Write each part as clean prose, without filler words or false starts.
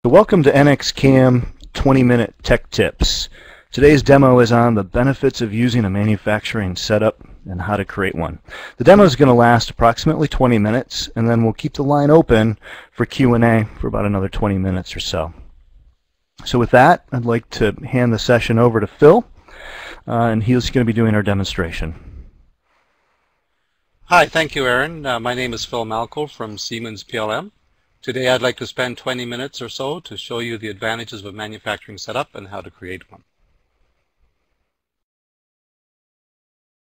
So welcome to NXCAM 20-minute tech tips. Today's demo is on the benefits of using a manufacturing setup and how to create one. The demo is going to last approximately 20 minutes, and then we'll keep the line open for Q&A for about another 20 minutes or so. So with that, I'd like to hand the session over to Phil, and he's going to be doing our demonstration. Hi, thank you, Aaron. My name is Phil Malko from Siemens PLM. Today I'd like to spend 20 minutes or so to show you the advantages of a manufacturing setup and how to create one.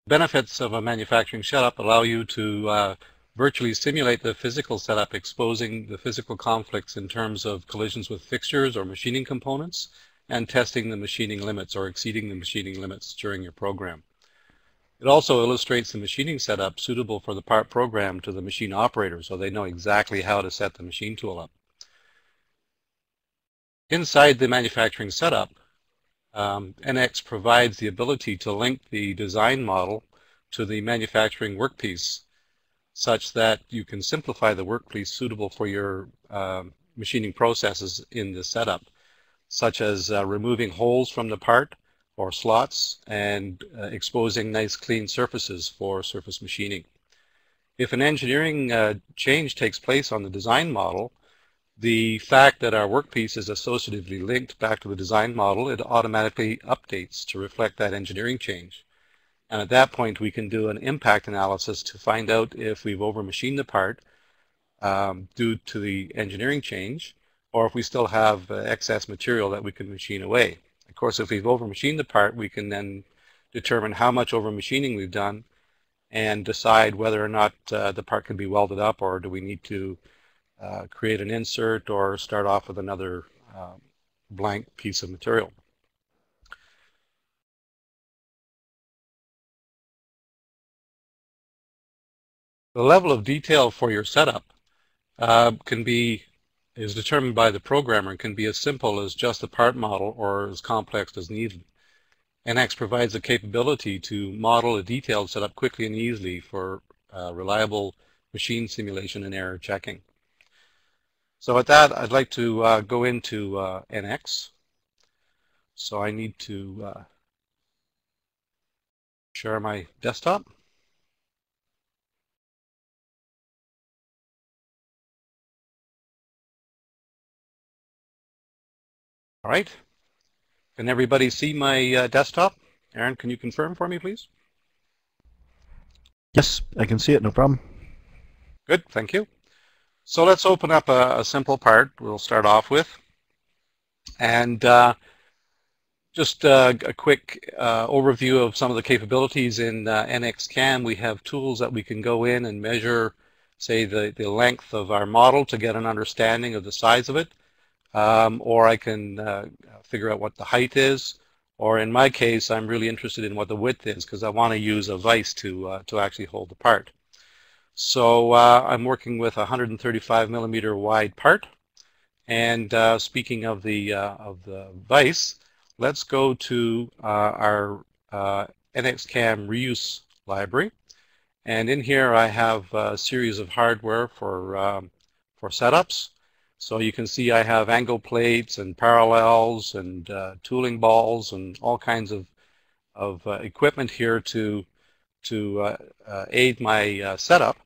Benefits of a manufacturing setup allow you to virtually simulate the physical setup, exposing the physical conflicts in terms of collisions with fixtures or machining components, and testing the machining limits or exceeding the machining limits during your program. It also illustrates the machining setup suitable for the part program to the machine operator, so they know exactly how to set the machine tool up. Inside the manufacturing setup, NX provides the ability to link the design model to the manufacturing workpiece such that you can simplify the workpiece suitable for your machining processes in the setup, such as removing holes from the part or slots and exposing nice clean surfaces for surface machining. If an engineering change takes place on the design model, the fact that our workpiece is associatively linked back to the design model, it automatically updates to reflect that engineering change. And at that point we can do an impact analysis to find out if we've over-machined the part due to the engineering change, or if we still have excess material that we can machine away. Of course, if we've over-machined the part, we can then determine how much over-machining we've done and decide whether or not the part can be welded up, or do we need to create an insert or start off with another blank piece of material. The level of detail for your setup is determined by the programmer and can be as simple as just a part model or as complex as needed. NX provides the capability to model a detailed setup quickly and easily for reliable machine simulation and error checking. So with that, I'd like to go into NX. So I need to share my desktop. All right. Can everybody see my desktop? Aaron, can you confirm for me, please? Yes, I can see it, no problem. Good, thank you. So let's open up a simple part we'll start off with. And just a quick overview of some of the capabilities in NXCAM. We have tools that we can go in and measure, say, the length of our model to get an understanding of the size of it. Or I can figure out what the height is, or in my case I'm really interested in what the width is because I want to use a vise to actually hold the part. So I'm working with a 135 millimeter wide part, and speaking of the vise, let's go to our NXCAM reuse library, and in here I have a series of hardware for setups. So you can see I have angle plates and parallels and tooling balls and all kinds of equipment here to aid my setup.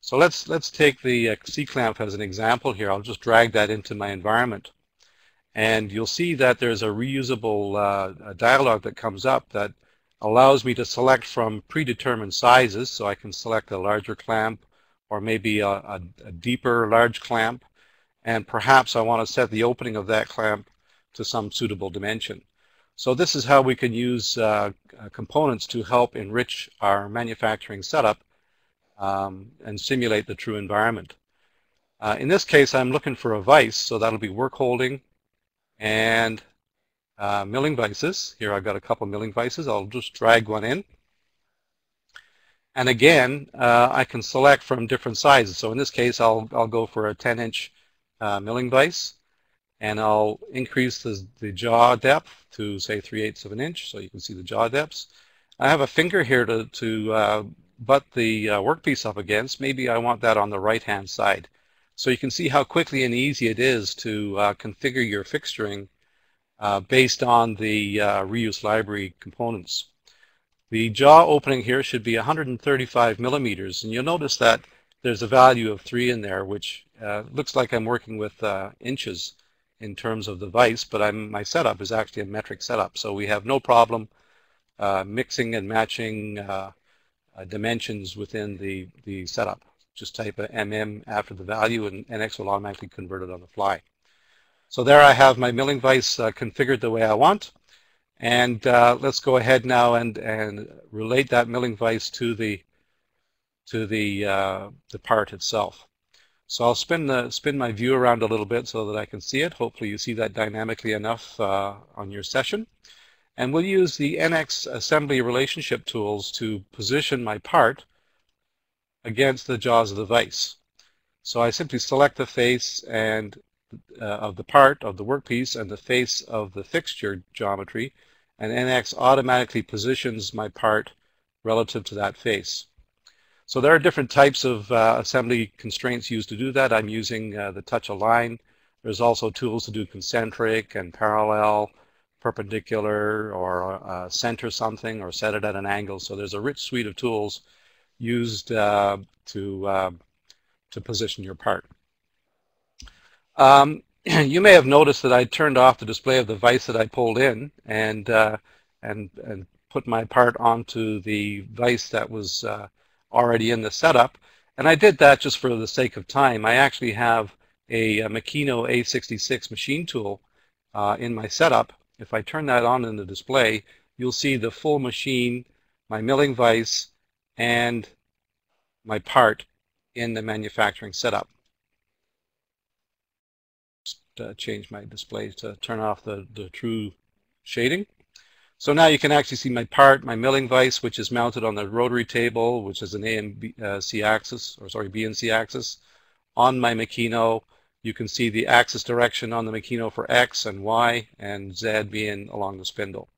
So let's take the C-clamp as an example here. I'll just drag that into my environment. And you'll see that there's a reusable dialog that comes up that allows me to select from predetermined sizes. So I can select a larger clamp or maybe a deeper large clamp. And perhaps I want to set the opening of that clamp to some suitable dimension. So this is how we can use components to help enrich our manufacturing setup and simulate the true environment. In this case, I'm looking for a vise, so that'll be work holding and milling vices. Here I've got a couple milling vices. I'll just drag one in. And again, I can select from different sizes. So in this case, I'll go for a 10-inch milling vise, and I'll increase the jaw depth to say 3/8 of an inch, so you can see the jaw depths. I have a finger here to butt the workpiece up against. Maybe I want that on the right hand side. So you can see how quickly and easy it is to configure your fixturing based on the reuse library components. The jaw opening here should be 135 millimeters, and you'll notice that there's a value of 3 in there, which looks like I'm working with inches in terms of the vise, but my setup is actually a metric setup, so we have no problem mixing and matching dimensions within the setup. Just type a mm after the value, and NX will automatically convert it on the fly. So there I have my milling vise configured the way I want. And let's go ahead now and relate that milling vise to the part itself. So I'll spin my view around a little bit so that I can see it. Hopefully you see that dynamically enough on your session. And we'll use the NX assembly relationship tools to position my part against the jaws of the vise. So I simply select the face and of the part of the workpiece and the face of the fixture geometry, and NX automatically positions my part relative to that face. So there are different types of assembly constraints used to do that. I'm using the touch align. There's also tools to do concentric and parallel, perpendicular, or center something, or set it at an angle. So there's a rich suite of tools used to position your part. You may have noticed that I turned off the display of the vise that I pulled in and put my part onto the vise that was already in the setup. And I did that just for the sake of time. I actually have a Makino A66 machine tool in my setup. If I turn that on in the display, you'll see the full machine, my milling vise, and my part in the manufacturing setup. Just change my display to turn off the true shading. So now you can actually see my part, my milling vise, which is mounted on the rotary table, which is an A and B, C axis, or sorry, B and C axis. On my Makino, you can see the axis direction on the Makino for X and Y, and Z being along the spindle.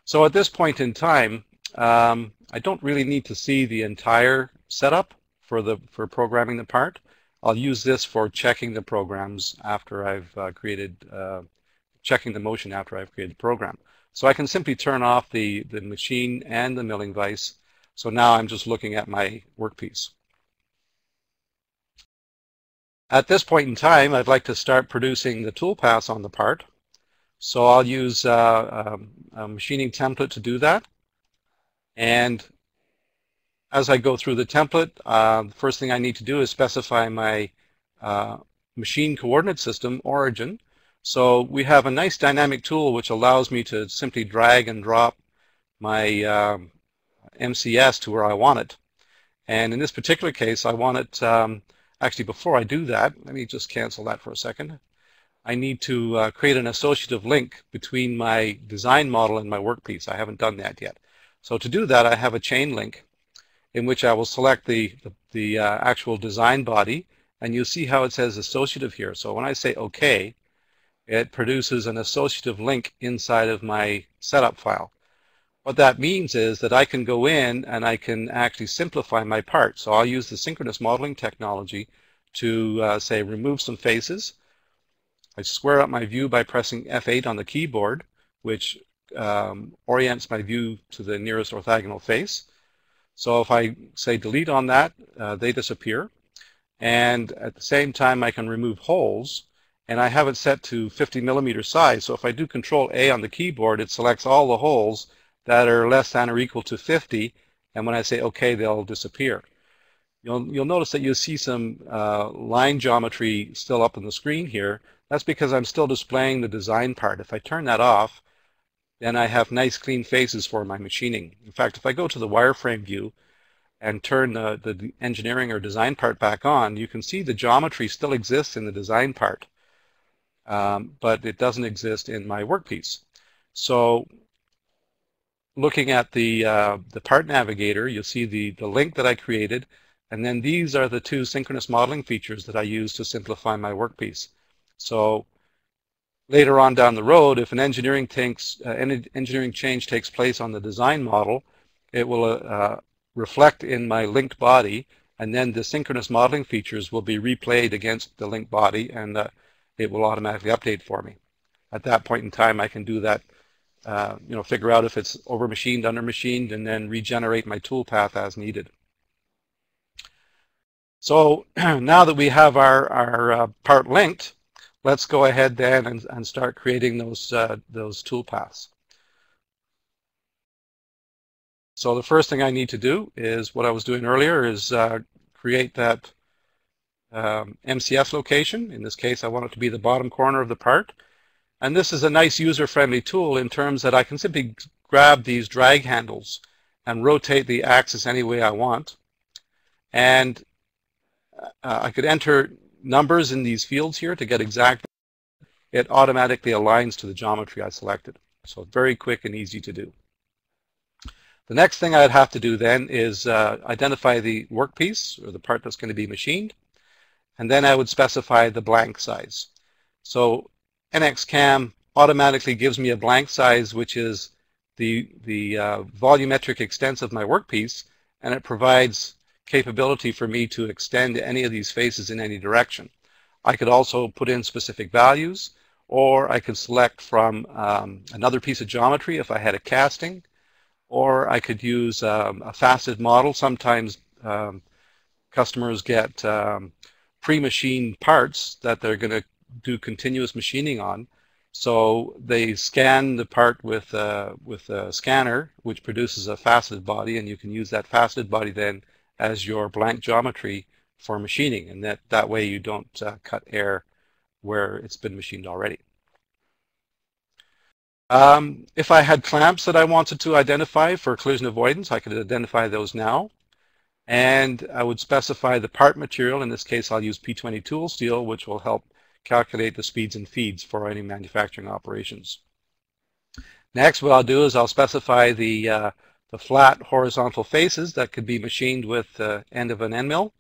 So at this point in time, I don't really need to see the entire setup for programming the part. I'll use this for checking the programs after I've checking the motion after I've created the program. So I can simply turn off the machine and the milling vise. So now I'm just looking at my workpiece. At this point in time, I'd like to start producing the toolpaths on the part. So I'll use a machining template to do that. And as I go through the template, the first thing I need to do is specify my machine coordinate system, origin. So we have a nice dynamic tool which allows me to simply drag and drop my MCS to where I want it. And in this particular case, I want it, actually before I do that, let me just cancel that for a second. I need to create an associative link between my design model and my workpiece. I haven't done that yet. So to do that, I have a chain link in which I will select the actual design body, and you'll see how it says associative here. So when I say OK, it produces an associative link inside of my setup file. What that means is that I can go in and I can actually simplify my part. So I'll use the synchronous modeling technology to say remove some faces. I square up my view by pressing F8 on the keyboard, which orients my view to the nearest orthogonal face. So if I say delete on that, they disappear. And at the same time, I can remove holes. And I have it set to 50 millimeter size. So if I do Control A on the keyboard, it selects all the holes that are less than or equal to 50. And when I say OK, they'll disappear. You'll notice that you'll see some line geometry still up on the screen here. That's because I'm still displaying the design part. If I turn that off, then I have nice clean faces for my machining. In fact, if I go to the wireframe view and turn the engineering or design part back on, you can see the geometry still exists in the design part. But it doesn't exist in my workpiece. So looking at the part navigator, you'll see the link that I created, and then these are the two synchronous modeling features that I use to simplify my workpiece. So later on down the road, if an engineering change takes place on the design model, it will reflect in my linked body, and then the synchronous modeling features will be replayed against the link body, and it will automatically update for me. At that point in time, I can do that, figure out if it's over machined, under machined, and then regenerate my toolpath as needed. So now that we have our part linked, let's go ahead then and start creating those toolpaths. So the first thing I need to do is what I was doing earlier, is create that MCF location. In this case, I want it to be the bottom corner of the part. And this is a nice user-friendly tool in terms that I can simply grab these drag handles and rotate the axis any way I want. And I could enter numbers in these fields here to get exact. It automatically aligns to the geometry I selected. So very quick and easy to do. The next thing I'd have to do then is identify the workpiece, or the part that's going to be machined, and then I would specify the blank size. So NXCam automatically gives me a blank size, which is the volumetric extent of my workpiece, and it provides capability for me to extend any of these faces in any direction. I could also put in specific values, or I could select from another piece of geometry if I had a casting, or I could use a faceted model. Sometimes customers get pre-machined parts that they're going to do continuous machining on. So they scan the part with a scanner, which produces a faceted body, and you can use that faceted body then as your blank geometry for machining, and that way you don't cut air where it's been machined already. If I had clamps that I wanted to identify for collision avoidance, I could identify those now. And I would specify the part material. In this case, I'll use P20 tool steel, which will help calculate the speeds and feeds for any manufacturing operations. Next, what I'll do is I'll specify the flat horizontal faces that could be machined with the end of an end mill.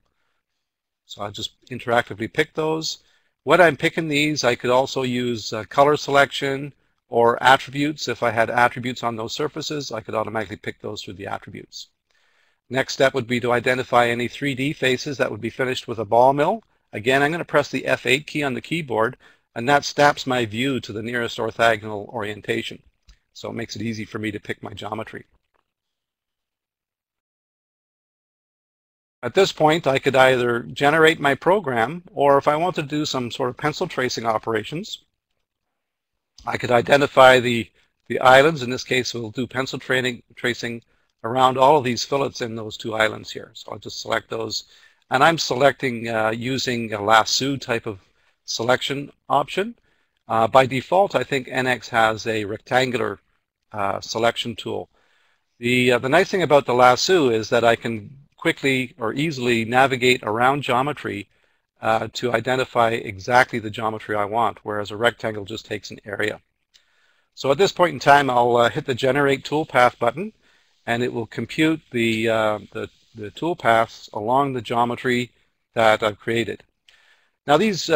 So I'll just interactively pick those. When I'm picking these, I could also use color selection or attributes. If I had attributes on those surfaces, I could automatically pick those through the attributes. Next step would be to identify any 3D faces that would be finished with a ball mill. Again, I'm going to press the F8 key on the keyboard, and that snaps my view to the nearest orthogonal orientation. So it makes it easy for me to pick my geometry. At this point, I could either generate my program, or if I want to do some sort of pencil tracing operations, I could identify the islands. In this case, we'll do pencil tracing around all of these fillets in those two islands here. So I'll just select those. And I'm selecting using a lasso type of selection option. By default, I think NX has a rectangular selection tool. The nice thing about the lasso is that I can quickly or easily navigate around geometry to identify exactly the geometry I want, whereas a rectangle just takes an area. So at this point in time, I'll hit the Generate Toolpath button, and it will compute the toolpaths along the geometry that I've created. Now these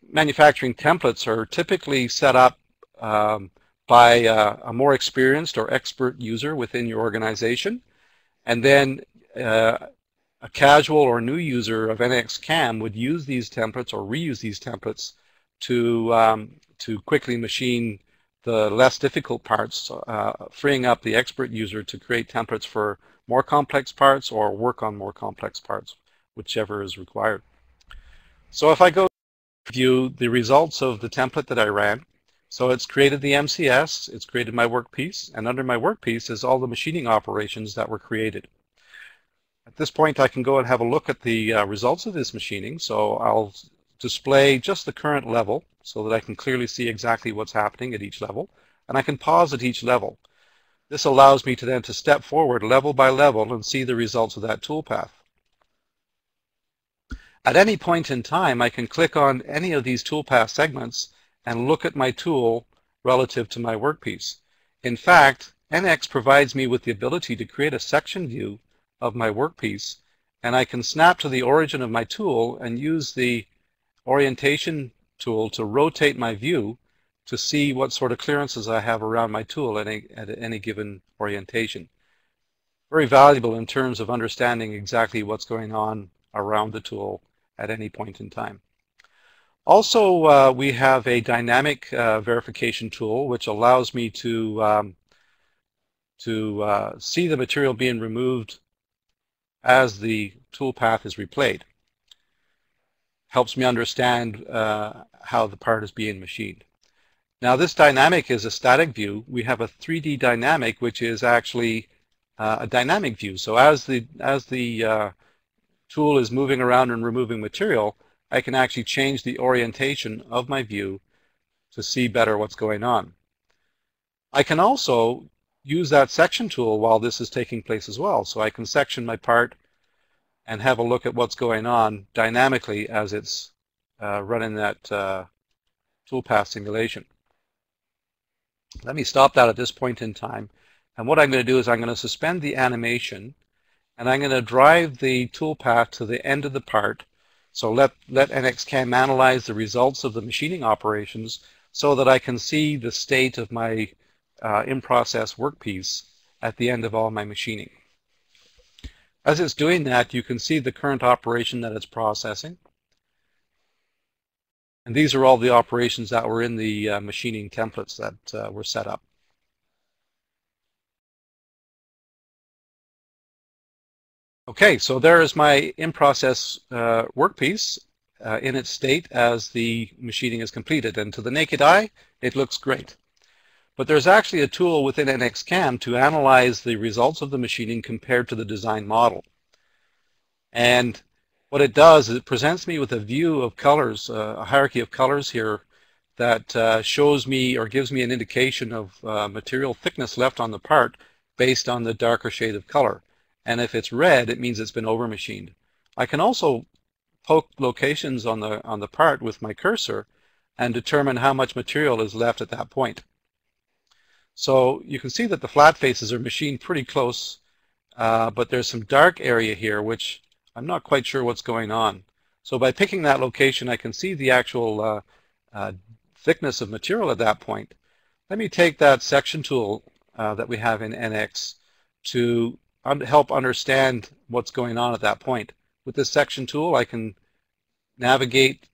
manufacturing templates are typically set up by a more experienced or expert user within your organization, and then a casual or new user of NXCam would use these templates or reuse these templates to quickly machine the less difficult parts, freeing up the expert user to create templates for more complex parts or work on more complex parts, whichever is required. So if I go to view the results of the template that I ran, so it's created the MCS, it's created my workpiece, and under my workpiece is all the machining operations that were created. At this point, I can go and have a look at the results of this machining. So I'll display just the current level so that I can clearly see exactly what's happening at each level, and I can pause at each level. This allows me to then to step forward level by level and see the results of that toolpath. At any point in time, I can click on any of these toolpath segments and look at my tool relative to my workpiece. In fact, NX provides me with the ability to create a section view of my workpiece, and I can snap to the origin of my tool and use the orientation tool to rotate my view to see what sort of clearances I have around my tool at any given orientation. very valuable in terms of understanding exactly what's going on around the tool at any point in time. Also, we have a dynamic verification tool which allows me to see the material being removed as the tool path is replayed. Helps me understand how the part is being machined. Now this dynamic is a static view. We have a 3D dynamic which is actually a dynamic view. So as the tool is moving around and removing material, I can actually change the orientation of my view to see better what's going on. I can also use that section tool while this is taking place as well. So I can section my part and have a look at what's going on dynamically as it's running that toolpath simulation. Let me stop that at this point in time. And what I'm going to do is I'm going to suspend the animation, and I'm going to drive the toolpath to the end of the part. So let NXCam analyze the results of the machining operations so that I can see the state of my in-process workpiece at the end of all my machining. As it's doing that, you can see the current operation that it's processing. And these are all the operations that were in the machining templates that were set up. Okay, so there is my in-process workpiece in its state as the machining is completed. And to the naked eye, it looks great. But there's actually a tool within NXCam to analyze the results of the machining compared to the design model. And what it does is it presents me with a view of colors, a hierarchy of colors here that shows me or gives me an indication of material thickness left on the part based on the darker shade of color. And if it's red, it means it's been over-machined. I can also poke locations on the part with my cursor and determine how much material is left at that point. So you can see that the flat faces are machined pretty close, but there's some dark area here which I'm not quite sure what's going on. So by picking that location, I can see the actual thickness of material at that point. Let me take that section tool that we have in NX to help understand what's going on at that point. With this section tool, I can navigate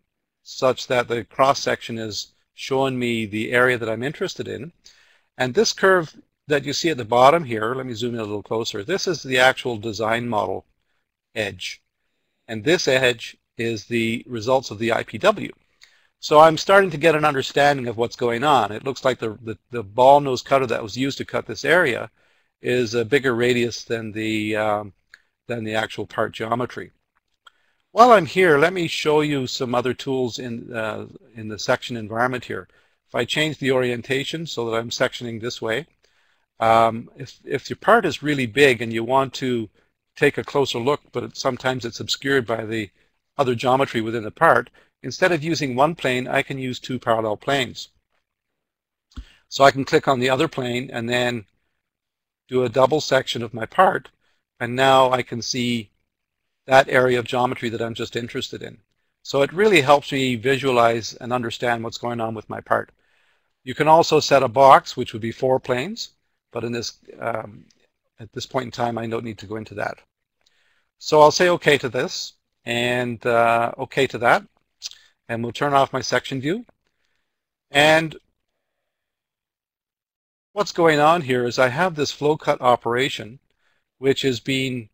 such that the cross-section is showing me the area that I'm interested in. And this curve that you see at the bottom here, let me zoom in a little closer, this is the actual design model edge. And this edge is the results of the IPW. So I'm starting to get an understanding of what's going on. It looks like the ball nose cutter that was used to cut this area is a bigger radius than the actual part geometry. While I'm here, let me show you some other tools in the section environment here. If I change the orientation so that I'm sectioning this way, if your part is really big and you want to take a closer look, but sometimes it's obscured by the other geometry within the part, instead of using one plane, I can use two parallel planes. So I can click on the other plane and then do a double section of my part, and now I can see that area of geometry that I'm just interested in. So it really helps me visualize and understand what's going on with my part. You can also set a box, which would be 4 planes, but in this at this point in time, I don't need to go into that. So I'll say OK to this and OK to that, and we'll turn off my section view. And what's going on here is I have this flow cut operation, which is being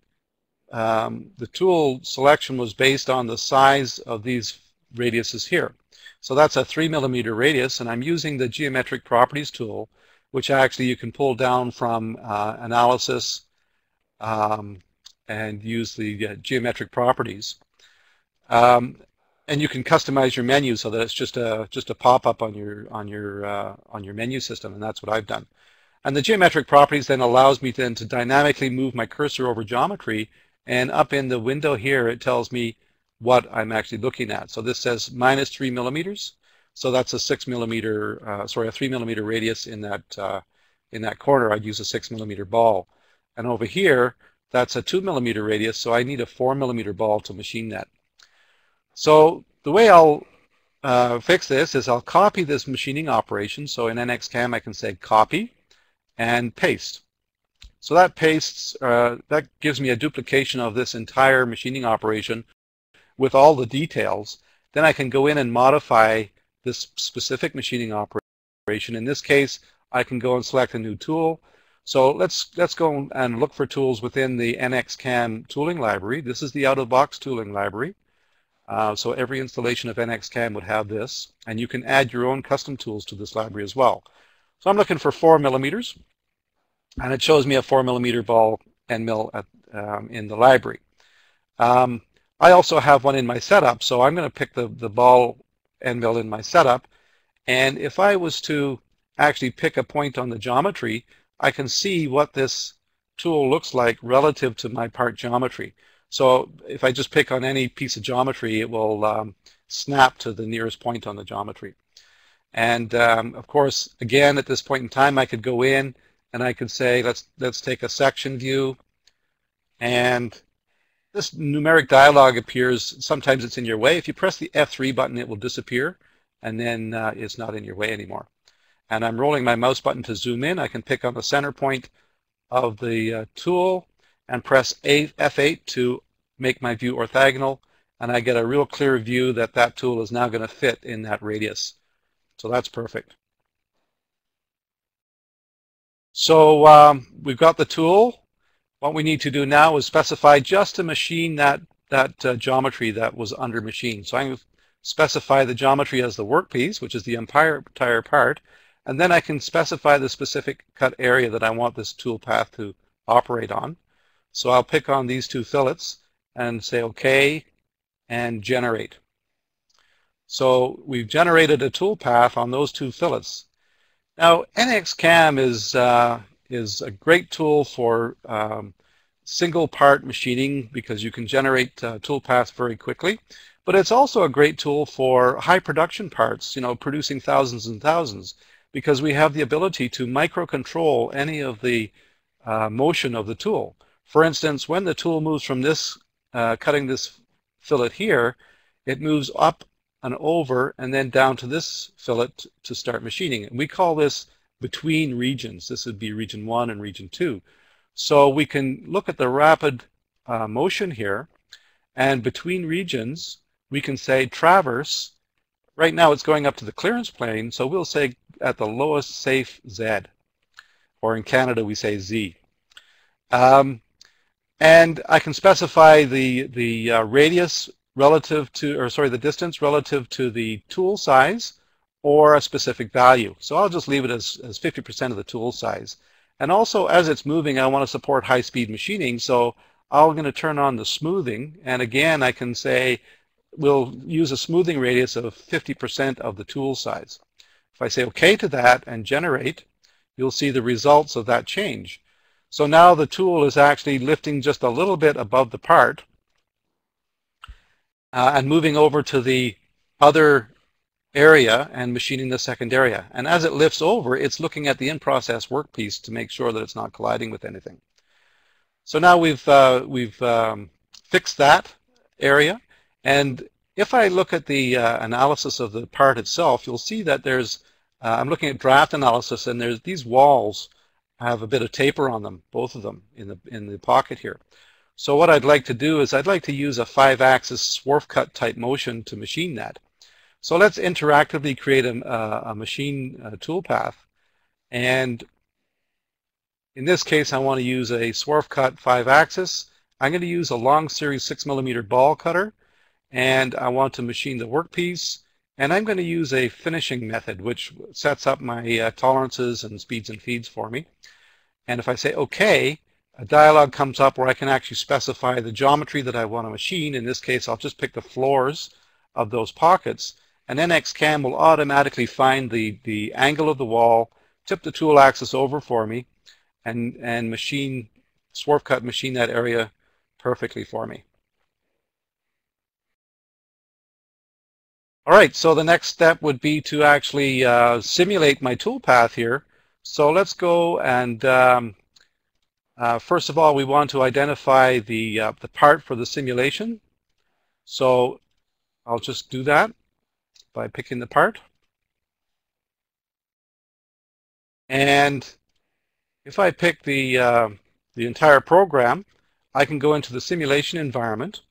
the tool selection was based on the size of these radiuses here. So that's a 3mm radius, and I'm using the geometric properties tool, which actually you can pull down from analysis and use the geometric properties. And you can customize your menu so that it's just a pop-up on your menu system, and that's what I've done. And the geometric properties then allows me then to dynamically move my cursor over geometry, and up in the window here it tells me what I'm actually looking at. So this says -3mm, so that's a 3mm radius in that corner. I'd use a 6mm ball, and over here that's a 2mm radius, so I need a 4mm ball to machine that. So the way I'll fix this is I'll copy this machining operation. So in NXCam I can say copy and paste. So that pastes, that gives me a duplication of this entire machining operation with all the details. Then I can go in and modify this specific machining operation. In this case, I can go and select a new tool. So let's go and look for tools within the NXCAM tooling library. This is the out-of-box tooling library. So every installation of NXCAM would have this, and you can add your own custom tools to this library as well. So I'm looking for 4 millimeters, and it shows me a 4 millimeter ball end mill in the library. I also have one in my setup, so I'm going to pick the ball end mill in my setup, and if I was to actually pick a point on the geometry, I can see what this tool looks like relative to my part geometry. So if I just pick on any piece of geometry, it will snap to the nearest point on the geometry. And of course, again, at this point in time, I could go in and I could say, let's take a section view, and this numeric dialog appears. Sometimes it's in your way. If you press the F3 button, it will disappear, and then it's not in your way anymore. And I'm rolling my mouse button to zoom in. I can pick on the center point of the tool and press F8 to make my view orthogonal, and I get a real clear view that that tool is now going to fit in that radius. So that's perfect. So we've got the tool. What we need to do now is specify just to machine that geometry that was under machine. So I'm going to specify the geometry as the workpiece, which is the entire part, and then I can specify the specific cut area that I want this tool path to operate on. So I'll pick on these 2 fillets and say OK and generate. So we've generated a tool path on those 2 fillets. Now NXCAM is a great tool for single part machining because you can generate tool paths very quickly, but it's also a great tool for high production parts, producing thousands and thousands, because we have the ability to microcontrol any of the motion of the tool. For instance, when the tool moves from this, cutting this fillet here, it moves up and over and then down to this fillet to start machining. And we call this between regions. This would be region 1 and region 2. So we can look at the rapid motion here, and between regions we can say traverse. Right now it's going up to the clearance plane, so we'll say at the lowest safe Z, or in Canada we say Z. And I can specify the radius relative to, or sorry, the distance relative to the tool size or a specific value. So I'll just leave it as 50% of the tool size. And also, as it's moving, I want to support high-speed machining, so I'm going to turn on the smoothing, and again I can say we'll use a smoothing radius of 50% of the tool size. If I say OK to that and generate, you'll see the results of that change. So now the tool is actually lifting just a little bit above the part and moving over to the other area and machining the second area. And as it lifts over, it's looking at the in-process workpiece to make sure that it's not colliding with anything. So now we've fixed that area, and if I look at the analysis of the part itself, you'll see that there's, I'm looking at draft analysis, and there's these walls have a bit of taper on them, both of them in the pocket here. So what I'd like to do is I'd like to use a 5-axis swarf cut type motion to machine that. So let's interactively create a machine toolpath, and in this case I want to use a swarf cut 5-axis. I'm going to use a long series 6mm ball cutter, and I want to machine the workpiece, and I'm going to use a finishing method which sets up my tolerances and speeds and feeds for me. And if I say OK, a dialog comes up where I can actually specify the geometry that I want to machine. In this case, I'll just pick the floors of those pockets, and NXCAM will automatically find the angle of the wall, tip the tool axis over for me, and machine, swarf cut machine that area perfectly for me. All right, so the next step would be to actually simulate my toolpath here. So let's go and first of all, we want to identify the part for the simulation. So I'll just do that by picking the part. And if I pick the the entire program, I can go into the simulation environment,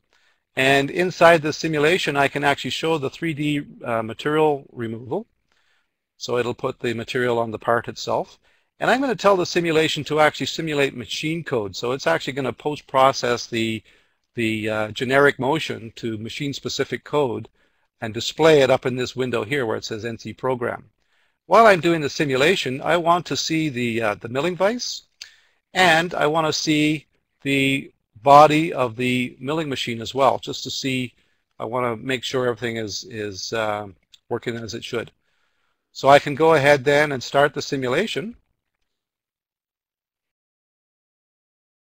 and inside the simulation I can actually show the 3D material removal. So it'll put the material on the part itself. And I'm going to tell the simulation to actually simulate machine code. So it's actually going to post-process the generic motion to machine-specific code and display it up in this window here where it says NC Program. While I'm doing the simulation, I want to see the milling vise, and I want to see the body of the milling machine as well, just to see. I want to make sure everything is working as it should. So I can go ahead then and start the simulation.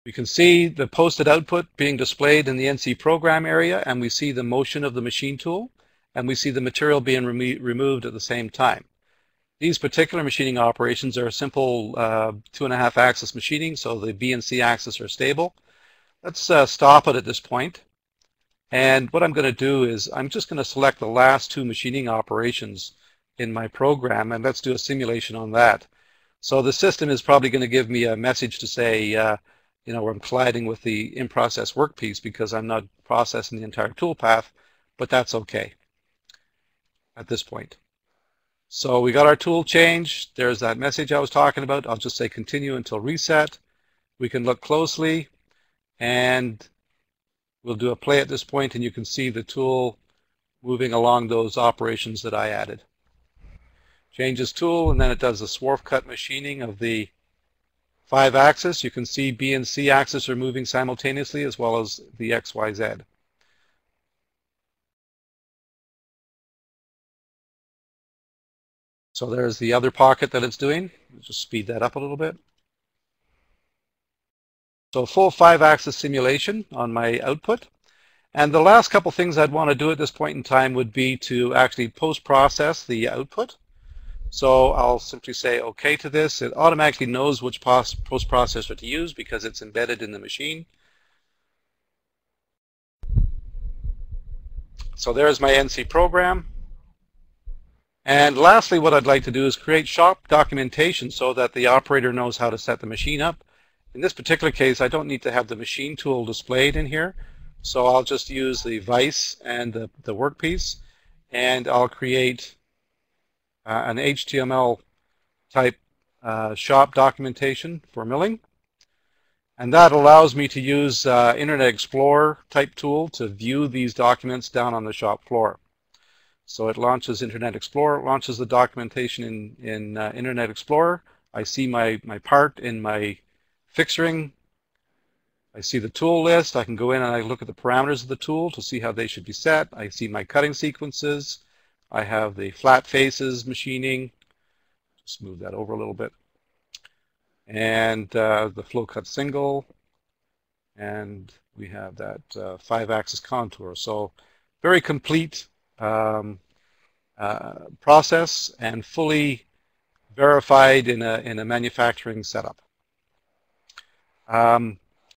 We can see the posted output being displayed in the NC Program area, and we see the motion of the machine tool, and we see the material being removed at the same time. These particular machining operations are simple 2.5 axis machining, so the B and C axis are stable. Let's stop it at this point. And what I'm going to do is I'm just going to select the last 2 machining operations in my program, and let's do a simulation on that. So the system is probably going to give me a message to say, you know, I'm colliding with the in-process workpiece because I'm not processing the entire tool path, but that's okay at this point. So we got our tool change. There's that message I was talking about. I'll just say continue until reset. We can look closely, and we'll do a play at this point, and you can see the tool moving along those operations that I added. Changes tool, and then it does the swarf cut machining of the 5 axis. You can see B and C axis are moving simultaneously, as well as the X, Y, Z. So there's the other pocket that it's doing. Let's just speed that up a little bit. So full 5-axis simulation on my output. And the last couple things I'd want to do at this point in time would be to actually post-process the output. So I'll simply say OK to this. It automatically knows which post-processor to use because it's embedded in the machine. So there's my NC program. And lastly, what I'd like to do is create shop documentation so that the operator knows how to set the machine up. In this particular case, I don't need to have the machine tool displayed in here. So I'll just use the vise and the workpiece, and I'll create an HTML type shop documentation for milling. And that allows me to use Internet Explorer type tool to view these documents down on the shop floor. So it launches Internet Explorer, launches the documentation in Internet Explorer. I see my part in my fixturing. I see the tool list. I can go in and I look at the parameters of the tool to see how they should be set. I see my cutting sequences. I have the flat faces machining. Just move that over a little bit. And the flow cut single. And we have that 5-axis contour. So very complete process and fully verified in a manufacturing setup.